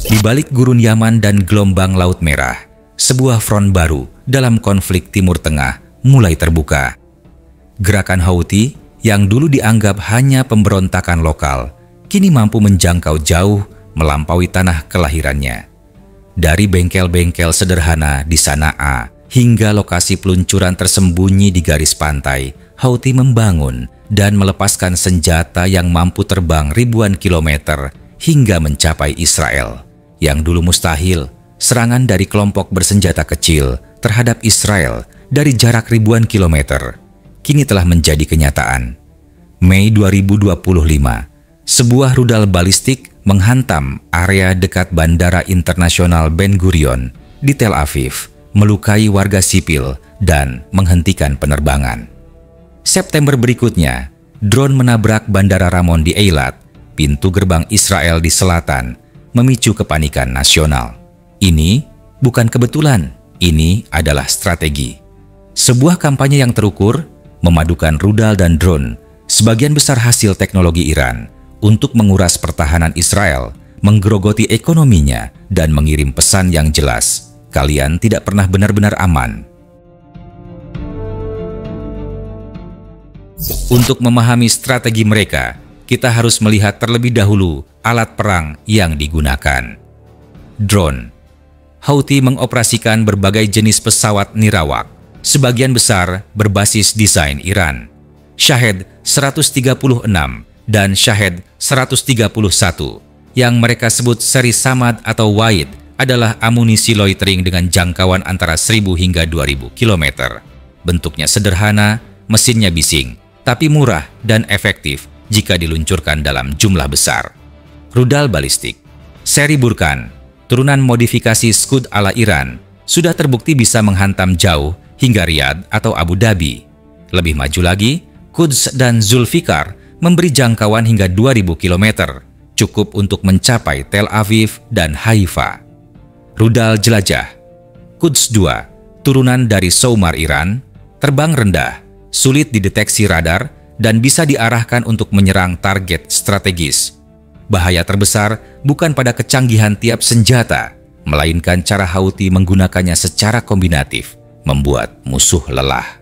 Di balik gurun Yaman dan gelombang Laut Merah, sebuah front baru dalam konflik Timur Tengah mulai terbuka. Gerakan Houthi yang dulu dianggap hanya pemberontakan lokal, kini mampu menjangkau jauh melampaui tanah kelahirannya. Dari bengkel-bengkel sederhana di Sana'a hingga lokasi peluncuran tersembunyi di garis pantai, Houthi membangun dan melepaskan senjata yang mampu terbang ribuan kilometer hingga mencapai Israel. Yang dulu mustahil, serangan dari kelompok bersenjata kecil terhadap Israel dari jarak ribuan kilometer, kini telah menjadi kenyataan. Mei 2025, sebuah rudal balistik menghantam area dekat Bandara Internasional Ben Gurion di Tel Aviv, melukai warga sipil dan menghentikan penerbangan. September berikutnya, drone menabrak Bandara Ramon di Eilat, pintu gerbang Israel di selatan, memicu kepanikan nasional. Ini bukan kebetulan, ini adalah strategi. Sebuah kampanye yang terukur, memadukan rudal dan drone, sebagian besar hasil teknologi Iran, untuk menguras pertahanan Israel, menggerogoti ekonominya, dan mengirim pesan yang jelas, kalian tidak pernah benar-benar aman. Untuk memahami strategi mereka, kita harus melihat terlebih dahulu alat perang yang digunakan. Drone. Houthi mengoperasikan berbagai jenis pesawat nirawak, sebagian besar berbasis desain Iran. Shahed 136 dan Shahed 131, yang mereka sebut seri Samad atau Wahid, adalah amunisi loitering dengan jangkauan antara 1000 hingga 2000 km. Bentuknya sederhana, mesinnya bising, tapi murah dan efektif jika diluncurkan dalam jumlah besar. Rudal balistik. Seri Burkan, turunan modifikasi Scud ala Iran, sudah terbukti bisa menghantam jauh hingga Riyadh atau Abu Dhabi. Lebih maju lagi, Quds dan Zulfikar memberi jangkauan hingga 2000 km, cukup untuk mencapai Tel Aviv dan Haifa. Rudal jelajah. Quds 2, turunan dari Soumar Iran, terbang rendah, sulit dideteksi radar, dan bisa diarahkan untuk menyerang target strategis. Bahaya terbesar bukan pada kecanggihan tiap senjata, melainkan cara Houthi menggunakannya secara kombinatif, membuat musuh lelah.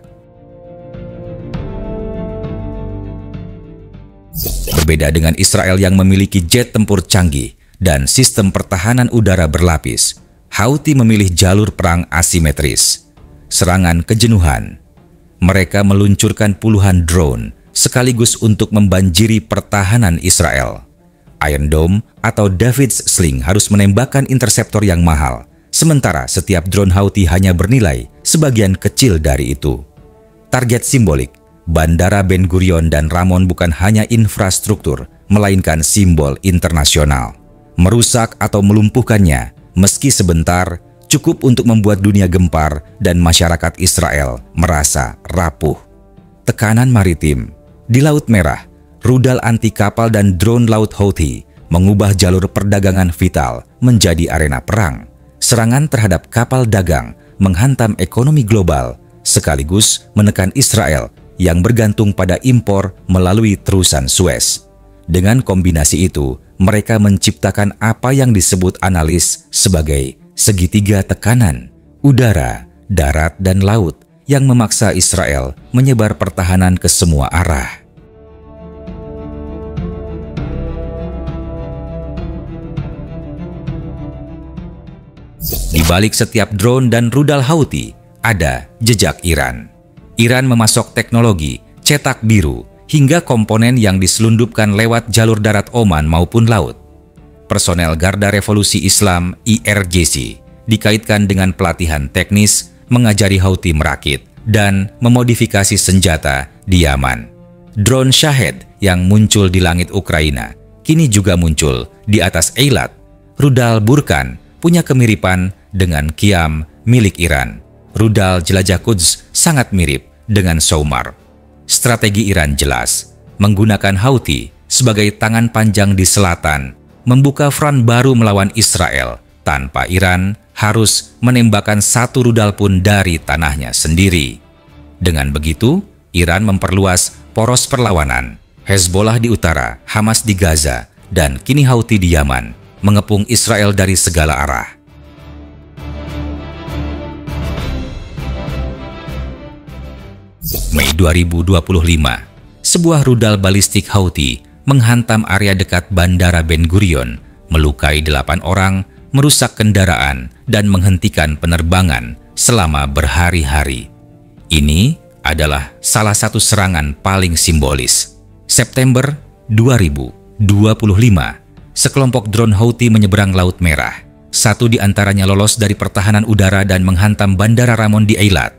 Berbeda dengan Israel yang memiliki jet tempur canggih dan sistem pertahanan udara berlapis, Houthi memilih jalur perang asimetris. Serangan kejenuhan. Mereka meluncurkan puluhan drone sekaligus untuk membanjiri pertahanan Israel. Iron Dome atau David's Sling harus menembakkan interseptor yang mahal, sementara setiap drone Houthi hanya bernilai sebagian kecil dari itu. Target simbolik. Bandara Ben Gurion dan Ramon bukan hanya infrastruktur, melainkan simbol internasional. Merusak atau melumpuhkannya, meski sebentar, cukup untuk membuat dunia gempar dan masyarakat Israel merasa rapuh. Tekanan maritim. Di Laut Merah, rudal anti kapal dan drone laut Houthi mengubah jalur perdagangan vital menjadi arena perang. Serangan terhadap kapal dagang menghantam ekonomi global, sekaligus menekan Israel yang bergantung pada impor melalui terusan Suez. Dengan kombinasi itu, mereka menciptakan apa yang disebut analis sebagai segitiga tekanan, udara, darat, dan laut, yang memaksa Israel menyebar pertahanan ke semua arah. Di balik setiap drone dan rudal Houthi, ada jejak Iran. Iran memasok teknologi, cetak biru, hingga komponen yang diselundupkan lewat jalur darat Oman maupun laut. Personel Garda Revolusi Islam IRGC dikaitkan dengan pelatihan teknis, mengajari Houthi merakit, dan memodifikasi senjata di Yaman. Drone Shahed yang muncul di langit Ukraina, kini juga muncul di atas Eilat. Rudal Burkan punya kemiripan dengan Qiyam milik Iran. Rudal jelajah Quds sangat mirip dengan Soumar. Strategi Iran jelas, menggunakan Houthi sebagai tangan panjang di selatan, membuka front baru melawan Israel tanpa Iran harus menembakkan satu rudal pun dari tanahnya sendiri. Dengan begitu, Iran memperluas poros perlawanan. Hezbollah di utara, Hamas di Gaza, dan kini Houthi di Yaman mengepung Israel dari segala arah. Mei 2025, sebuah rudal balistik Houthi menghantam area dekat Bandara Ben Gurion, melukai 8 orang, merusak kendaraan, dan menghentikan penerbangan selama berhari-hari. Ini adalah salah satu serangan paling simbolis. September 2025, sekelompok drone Houthi menyeberang Laut Merah. Satu di antaranya lolos dari pertahanan udara dan menghantam Bandara Ramon di Eilat.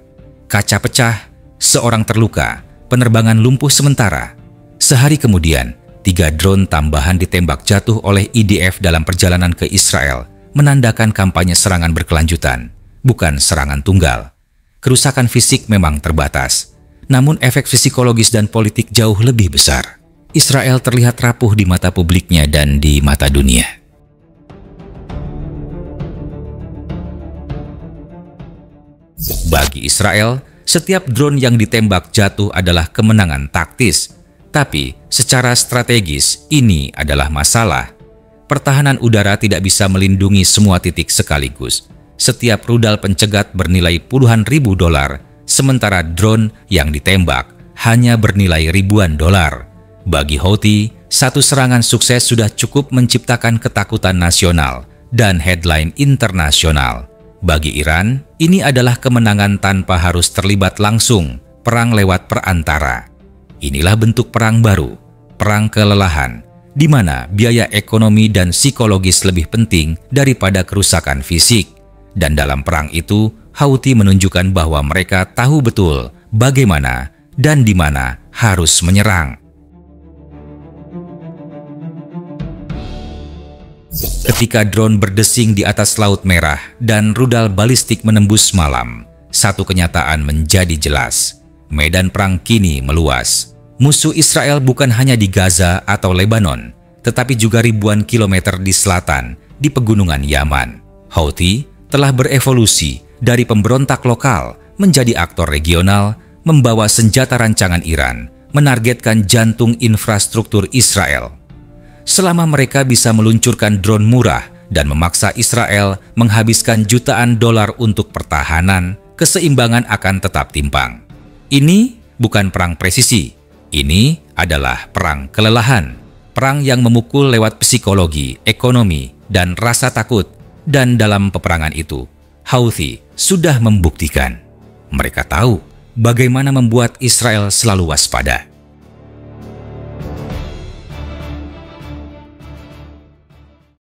Kaca pecah, seorang terluka, penerbangan lumpuh sementara. Sehari kemudian, 3 drone tambahan ditembak jatuh oleh IDF dalam perjalanan ke Israel, menandakan kampanye serangan berkelanjutan, bukan serangan tunggal. Kerusakan fisik memang terbatas, namun efek psikologis dan politik jauh lebih besar. Israel terlihat rapuh di mata publiknya dan di mata dunia. Bagi Israel, setiap drone yang ditembak jatuh adalah kemenangan taktis. Tapi, secara strategis, ini adalah masalah. Pertahanan udara tidak bisa melindungi semua titik sekaligus. Setiap rudal pencegat bernilai puluhan ribu dolar, sementara drone yang ditembak hanya bernilai ribuan dolar. Bagi Houthi, satu serangan sukses sudah cukup menciptakan ketakutan nasional dan headline internasional. Bagi Iran, ini adalah kemenangan tanpa harus terlibat langsung, perang lewat perantara. Inilah bentuk perang baru, perang kelelahan, di mana biaya ekonomi dan psikologis lebih penting daripada kerusakan fisik. Dan dalam perang itu, Houthi menunjukkan bahwa mereka tahu betul bagaimana dan di mana harus menyerang. Ketika drone berdesing di atas Laut Merah dan rudal balistik menembus malam, satu kenyataan menjadi jelas. Medan perang kini meluas. Musuh Israel bukan hanya di Gaza atau Lebanon, tetapi juga ribuan kilometer di selatan, di pegunungan Yaman. Houthi telah berevolusi dari pemberontak lokal menjadi aktor regional, membawa senjata rancangan Iran, menargetkan jantung infrastruktur Israel. Selama mereka bisa meluncurkan drone murah dan memaksa Israel menghabiskan jutaan dolar untuk pertahanan, keseimbangan akan tetap timpang. Ini bukan perang presisi, ini adalah perang kelelahan, perang yang memukul lewat psikologi, ekonomi, dan rasa takut. Dan dalam peperangan itu, Houthi sudah membuktikan. Mereka tahu bagaimana membuat Israel selalu waspada.